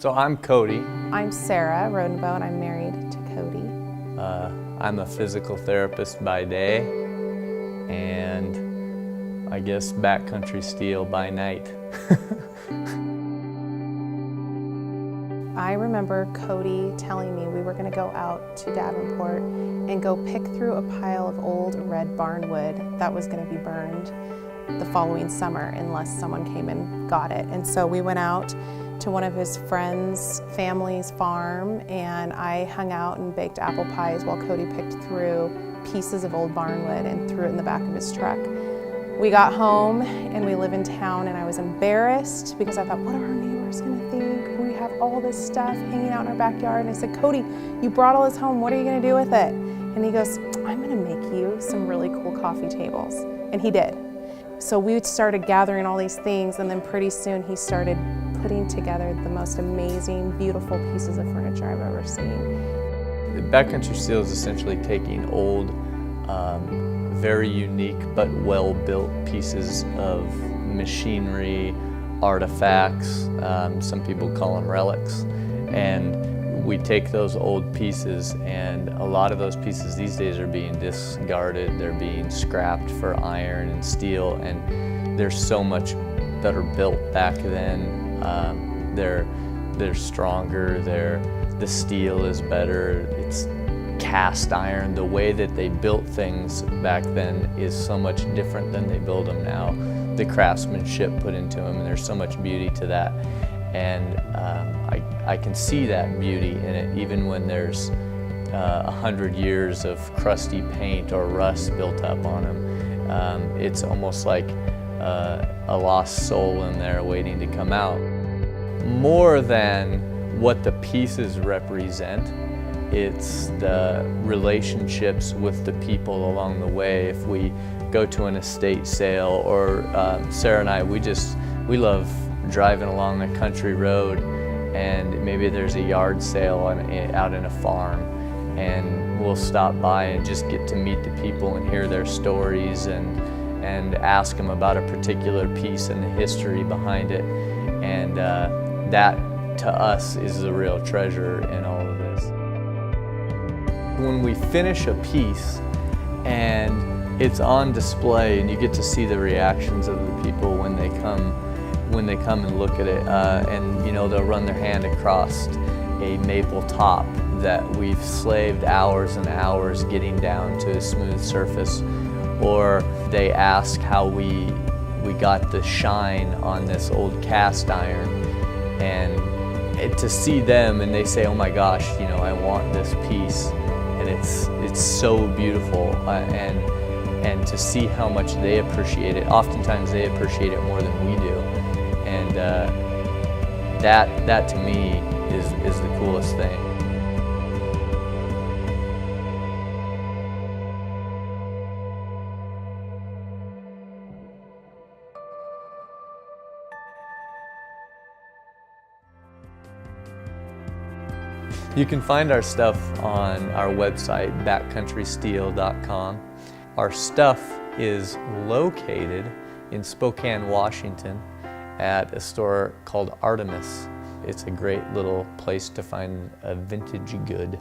So I'm Cody. I'm Sarah Rodenbough, and I'm married to Cody. I'm a physical therapist by day, and I guess Backcountry Steel by night. I remember Cody telling me we were going to go out to Davenport and go pick through a pile of old red barn wood that was going to be burned the following summer unless someone came and got it. And so we went out to one of his friends' family's farm, and I hung out and baked apple pies while Cody picked through pieces of old barn wood and threw it in the back of his truck. We got home and we live in town, and I was embarrassed because I thought, what are our neighbors gonna think? We have all this stuff hanging out in our backyard. And I said, Cody, you brought all this home, what are you gonna do with it? And he goes, I'm gonna make you some really cool coffee tables. And he did. So we started gathering all these things, and then pretty soon he started putting together the most amazing, beautiful pieces of furniture I've ever seen. Backcountry Steel is essentially taking old, very unique but well-built pieces of machinery, artifacts, some people call them relics, and we take those old pieces, and a lot of those pieces these days are being discarded, they're being scrapped for iron and steel, and they're so much better built back then. They're stronger, the steel is better, it's cast iron. The way that they built things back then is so much different than they build them now. The craftsmanship put into them, and there's so much beauty to that. And I can see that beauty in it even when there's 100 years of crusty paint or rust built up on them. It's almost like a lost soul in there waiting to come out. More than what the pieces represent, it's the relationships with the people along the way. If we go to an estate sale, or Sarah and I, we love driving along a country road, and maybe there's a yard sale out in a farm, and we'll stop by and just get to meet the people and hear their stories and ask them about a particular piece and the history behind it. And that to us is the real treasure in all of this. When we finish a piece and it's on display, and you get to see the reactions of the people when they come and look at it, and they'll run their hand across a maple top that we've slaved hours and hours getting down to a smooth surface, or they ask how we got the shine on this old cast iron, and to see them and they say, oh my gosh, I want this piece, and it's so beautiful, and to see how much they appreciate it. Oftentimes they appreciate it more than we do, and that to me is the coolest thing. You can find our stuff on our website, backcountrysteel.com. Our stuff is located in Spokane, Washington, at a store called Artemis. It's a great little place to find a vintage good.